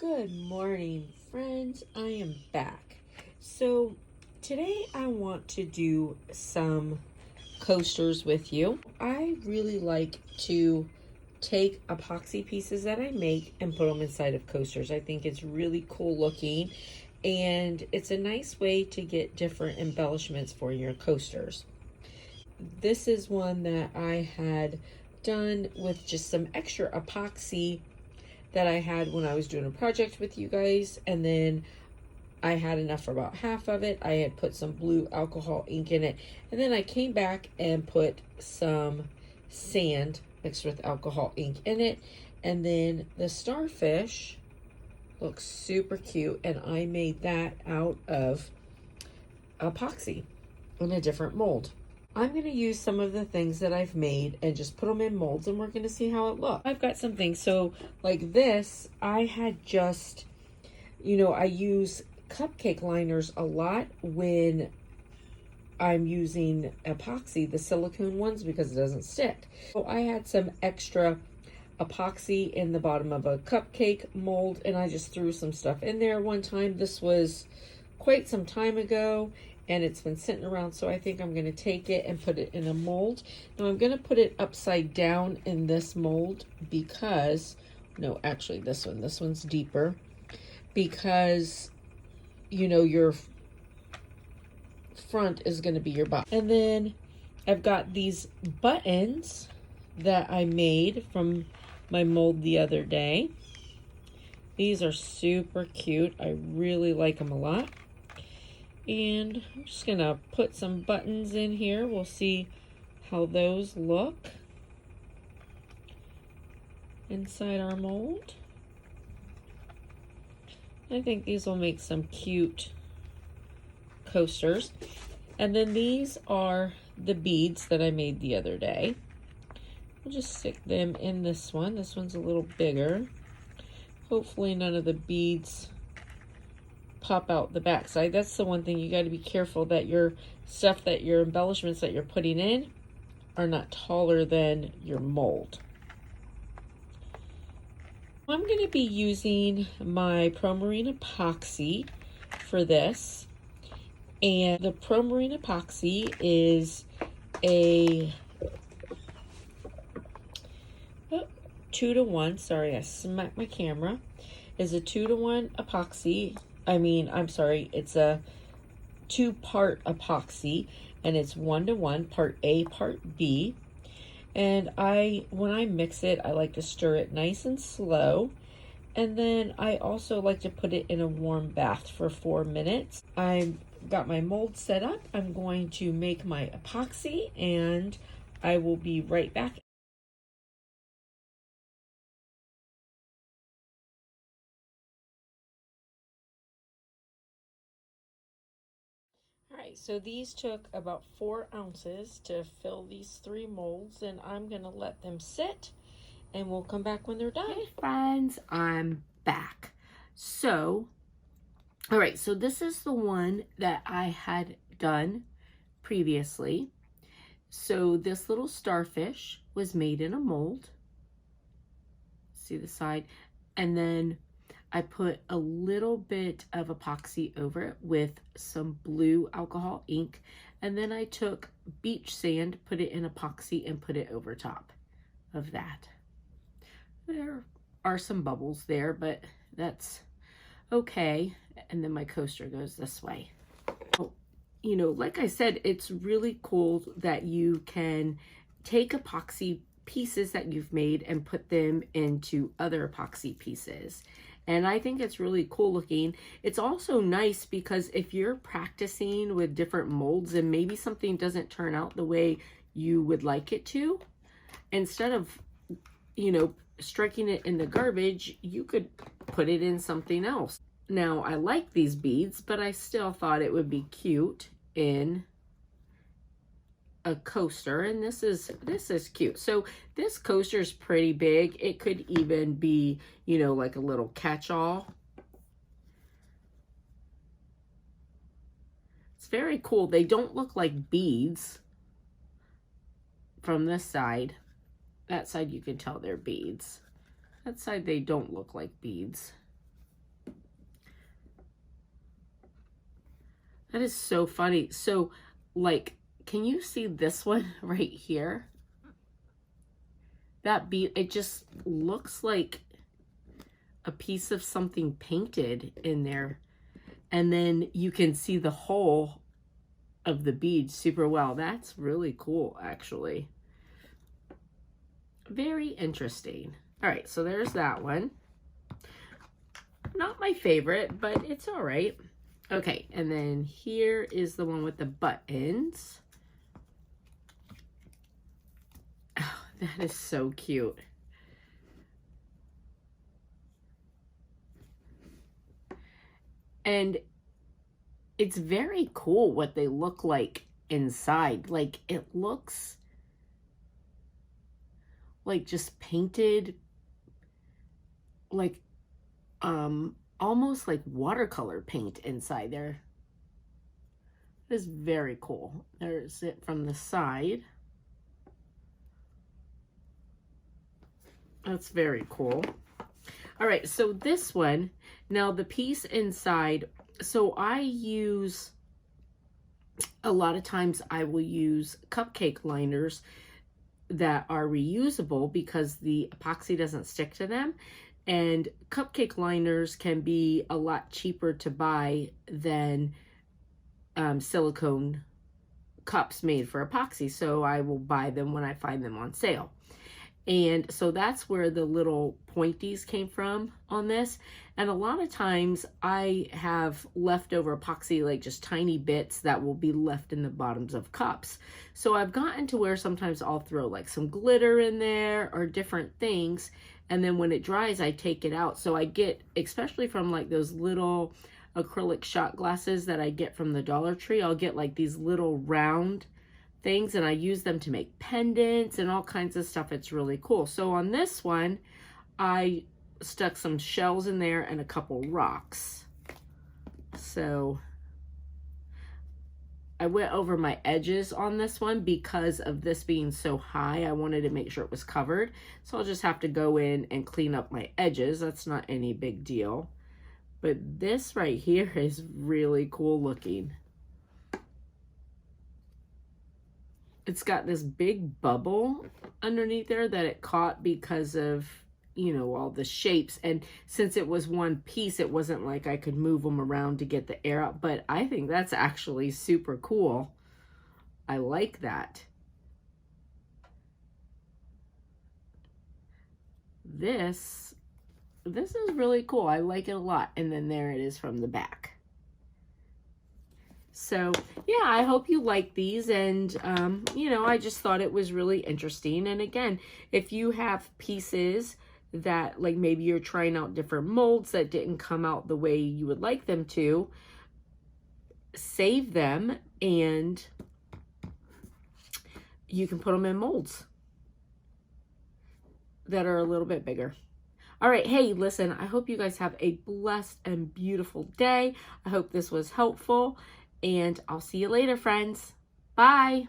Good morning, friends. I am back. So today I want to do some coasters with you. I really like to take epoxy pieces that I make and put them inside of coasters. I think it's really cool looking and it's a nice way to get different embellishments for your coasters. This is one that I had done with just some extra epoxy that I had when I was doing a project with you guys, and then I had enough for about half of it. I had put some blue alcohol ink in it, and then I came back and put some sand mixed with alcohol ink in it, and then the starfish looks super cute, and I made that out of epoxy in a different mold. I'm going to use some of the things that I've made and just put them in molds, and we're going to see how it looks. I've got some things. So like this, I had just, I use cupcake liners a lot when I'm using epoxy, the silicone ones, because it doesn't stick. So I had some extra epoxy in the bottom of a cupcake mold, and I just threw some stuff in there one time. This was quite some time ago, and it's been sitting around, so I think I'm going to take it and put it in a mold. Now I'm going to put it upside down in this mold because, no, actually this one's deeper, because, your front is going to be your bottom. And then I've got these buttons that I made from my mold the other day. These are super cute. I really like them a lot. And I'm just going to put some buttons in here. We'll see how those look inside our mold. I think these will make some cute coasters. And then these are the beads that I made the other day. We'll just stick them in this one. This one's a little bigger. Hopefully none of the beads pop out the backside. That's the one thing you got to be careful, that your stuff, that your embellishments that you're putting in are not taller than your mold. I'm going to be using my Pro-Marine epoxy for this, and the Pro-Marine epoxy is a 2-to-1. Sorry, I smacked my camera. Is a 2-to-1 epoxy. It's a 2-part epoxy, and it's 1-to-1, part A, part B. And when I mix it, I like to stir it nice and slow. And then I also like to put it in a warm bath for 4 minutes. I've got my mold set up. I'm going to make my epoxy, and I will be right back. All right, so these took about 4 ounces to fill these 3 molds, and I'm gonna let them sit, and we'll come back when they're done. Hey friends, I'm back. So, all right, so this is the one that I had done previously. So this little starfish was made in a mold. See the side? And then I put a little bit of epoxy over it with some blue alcohol ink. And then I took beach sand, put it in epoxy, and put it over top of that. There are some bubbles there, but that's okay. And then my coaster goes this way. Like I said, it's really cool that you can take epoxy pieces that you've made and put them into other epoxy pieces. And I think it's really cool looking. It's also nice because if you're practicing with different molds and maybe something doesn't turn out the way you would like it to, instead of, striking it in the garbage, you could put it in something else. Now, I like these beads, but I still thought it would be cute in a coaster, and this is cute. So this coaster is pretty big. It could even be, like a little catch-all. It's very cool. They don't look like beads from this side. That side you can tell they're beads. That side they don't look like beads. That is so funny. So, like, can you see this one right here? That bead, it just looks like a piece of something painted in there. And then you can see the hole of the bead super well. That's really cool, actually. Very interesting. All right, so there's that one. Not my favorite, but it's all right. Okay, and then here is the one with the buttons. Oh, that is so cute. And it's very cool what they look like inside. Like, it looks like just painted, like almost like watercolor paint inside there. It is very cool. There's it from the side. That's very cool. All right, so this one, now the piece inside, so I use, a lot of times I will use cupcake liners that are reusable because the epoxy doesn't stick to them. And cupcake liners can be a lot cheaper to buy than silicone cups made for epoxy. So I will buy them when I find them on sale. And so that's where the little pointies came from on this. And a lot of times I have leftover epoxy, like just tiny bits that will be left in the bottoms of cups. So I've gotten to where sometimes I'll throw like some glitter in there or different things. And then when it dries, I take it out. So I get, especially from like those little acrylic shot glasses that I get from the Dollar Tree, I'll get like these little round things, and I use them to make pendants and all kinds of stuff. It's really cool. So on this one, I stuck some shells in there and a couple rocks. So I went over my edges on this one because of this being so high. I wanted to make sure it was covered. So I'll just have to go in and clean up my edges. That's not any big deal. But this right here is really cool looking. It's got this big bubble underneath there that it caught because of, you know, all the shapes. And since it was one piece, it wasn't like I could move them around to get the air out. But I think that's actually super cool. I like that. This is really cool. I like it a lot. And then there it is from the back. So yeah, I hope you like these, and you know, I just thought it was really interesting. And again, if you have pieces that, like, maybe you're trying out different molds that didn't come out the way you would like them to, save them and you can put them in molds that are a little bit bigger. All right, hey, listen, I hope you guys have a blessed and beautiful day. I hope this was helpful. And I'll see you later, friends. Bye.